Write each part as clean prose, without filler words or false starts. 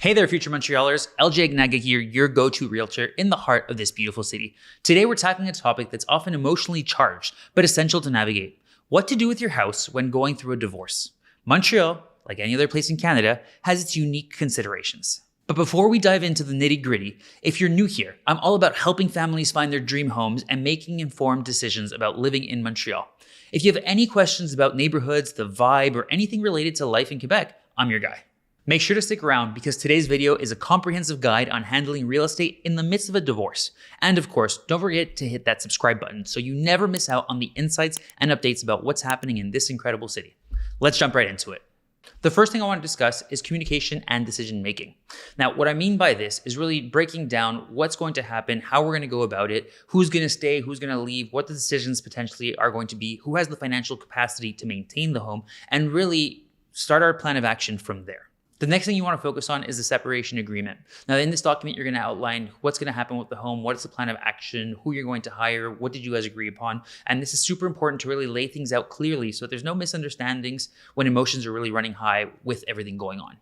Hey there, future Montrealers. LJ Aguinaga here, your go-to realtor in the heart of this beautiful city. Today, we're tackling a topic that's often emotionally charged, but essential to navigate. What to do with your house when going through a divorce. Montreal, like any other place in Canada, has its unique considerations. But before we dive into the nitty-gritty, if you're new here, I'm all about helping families find their dream homes and making informed decisions about living in Montreal. If you have any questions about neighborhoods, the vibe, or anything related to life in Quebec, I'm your guy. Make sure to stick around because today's video is a comprehensive guide on handling real estate in the midst of a divorce. And of course, don't forget to hit that subscribe button so you never miss out on the insights and updates about what's happening in this incredible city. Let's jump right into it. The first thing I want to discuss is communication and decision making. Now, what I mean by this is really breaking down what's going to happen, how we're going to go about it, who's going to stay, who's going to leave, what the decisions potentially are going to be, who has the financial capacity to maintain the home, and really start our plan of action from there. The next thing you want to focus on is the separation agreement. Now, in this document, you're going to outline what's going to happen with the home, what is the plan of action, who you're going to hire, what did you guys agree upon. And this is super important to really lay things out clearly so that there's no misunderstandings when emotions are really running high with everything going on.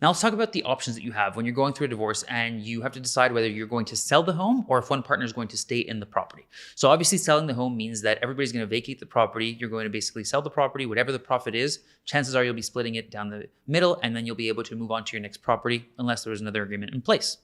Now let's talk about the options that you have when you're going through a divorce and you have to decide whether you're going to sell the home or if one partner is going to stay in the property. So obviously selling the home means that everybody's going to vacate the property. You're going to basically sell the property, whatever the profit is. Chances are you'll be splitting it down the middle and then you'll be able to move on to your next property unless there was another agreement in place.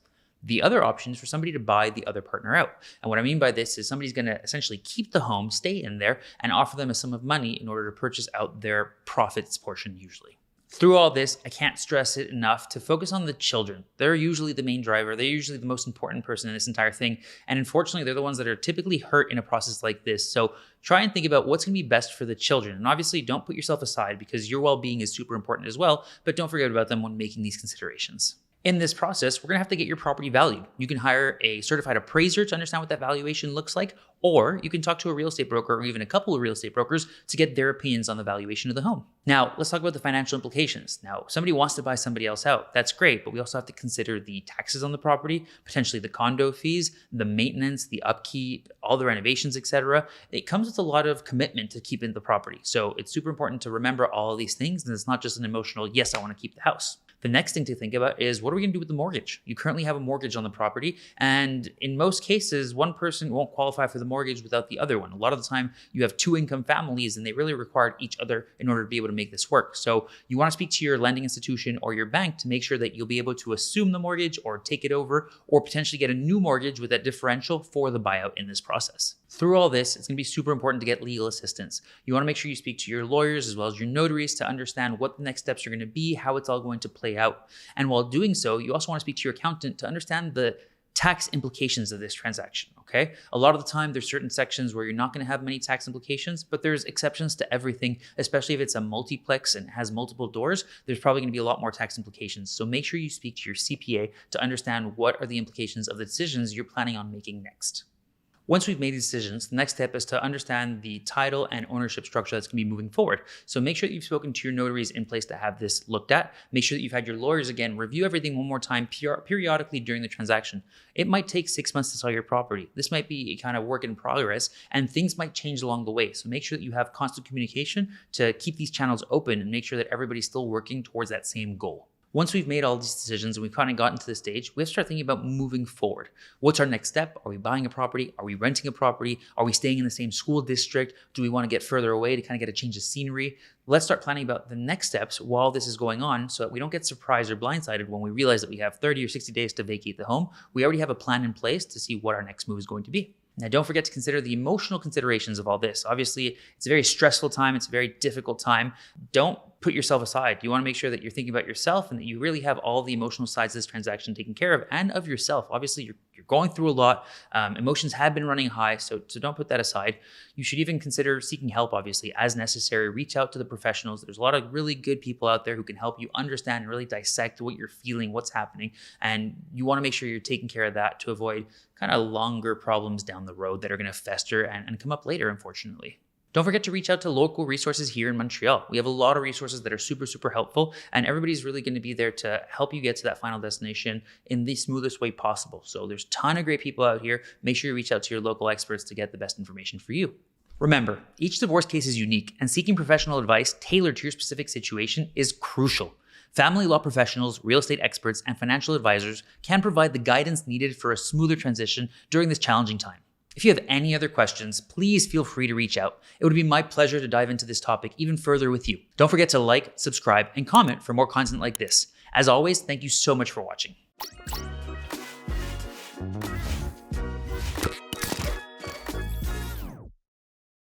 The other option is for somebody to buy the other partner out. And what I mean by this is somebody's going to essentially keep the home, stay in there, and offer them a sum of money in order to purchase out their profits portion usually. Through all this, I can't stress it enough to focus on the children. They're usually the main driver. They're usually the most important person in this entire thing. And unfortunately, they're the ones that are typically hurt in a process like this. So try and think about what's going to be best for the children. And obviously, don't put yourself aside because your well-being is super important as well. But don't forget about them when making these considerations. In this process, we're going to have to get your property valued. You can hire a certified appraiser to understand what that valuation looks like, or you can talk to a real estate broker or even a couple of real estate brokers to get their opinions on the valuation of the home. Now, let's talk about the financial implications. Now, somebody wants to buy somebody else out. That's great, but we also have to consider the taxes on the property, potentially the condo fees, the maintenance, the upkeep, all the renovations, etc. It comes with a lot of commitment to keeping the property. So it's super important to remember all of these things, and it's not just an emotional, yes, I want to keep the house. The next thing to think about is what are we going to do with the mortgage? You currently have a mortgage on the property, and in most cases, one person won't qualify for the mortgage without the other one. A lot of the time, you have two-income families, and they really require each other in order to be able to make this work. So you want to speak to your lending institution or your bank to make sure that you'll be able to assume the mortgage or take it over or potentially get a new mortgage with that differential for the buyout in this process. Through all this, it's going to be super important to get legal assistance. You want to make sure you speak to your lawyers as well as your notaries to understand what the next steps are going to be, how it's all going to play out. And while doing so, you also want to speak to your accountant to understand the tax implications of this transaction, okay? A lot of the time, there's certain sections where you're not going to have many tax implications, but there's exceptions to everything, especially if it's a multiplex and has multiple doors, there's probably going to be a lot more tax implications. So make sure you speak to your CPA to understand what are the implications of the decisions you're planning on making next. Once we've made these decisions, the next step is to understand the title and ownership structure that's going to be moving forward. So make sure that you've spoken to your notaries in place to have this looked at. Make sure that you've had your lawyers, again, review everything one more time periodically during the transaction. It might take 6 months to sell your property. This might be a kind of work in progress, and things might change along the way. So make sure that you have constant communication to keep these channels open and make sure that everybody's still working towards that same goal. Once we've made all these decisions and we've kind of gotten to this stage, we have to start thinking about moving forward. What's our next step? Are we buying a property? Are we renting a property? Are we staying in the same school district? Do we want to get further away to kind of get a change of scenery? Let's start planning about the next steps while this is going on so that we don't get surprised or blindsided when we realize that we have 30 or 60 days to vacate the home. We already have a plan in place to see what our next move is going to be. Now, don't forget to consider the emotional considerations of all this. Obviously, it's a very stressful time. It's a very difficult time. Don't put yourself aside. You want to make sure that you're thinking about yourself and that you really have all the emotional sides of this transaction taken care of and of yourself. Obviously, you're going through a lot. Emotions have been running high, so don't put that aside. You should even consider seeking help, obviously, as necessary. Reach out to the professionals. There's a lot of really good people out there who can help you understand and really dissect what you're feeling, what's happening. And you want to make sure you're taking care of that to avoid kind of longer problems down the road that are going to fester and come up later, unfortunately. Don't forget to reach out to local resources here in Montreal. We have a lot of resources that are super, super helpful, and everybody's really going to be there to help you get to that final destination in the smoothest way possible. So there's a ton of great people out here. Make sure you reach out to your local experts to get the best information for you. Remember, each divorce case is unique, and seeking professional advice tailored to your specific situation is crucial. Family law professionals, real estate experts, and financial advisors can provide the guidance needed for a smoother transition during this challenging time. If you have any other questions, please feel free to reach out. It would be my pleasure to dive into this topic even further with you. Don't forget to like, subscribe, and comment for more content like this. As always, thank you so much for watching.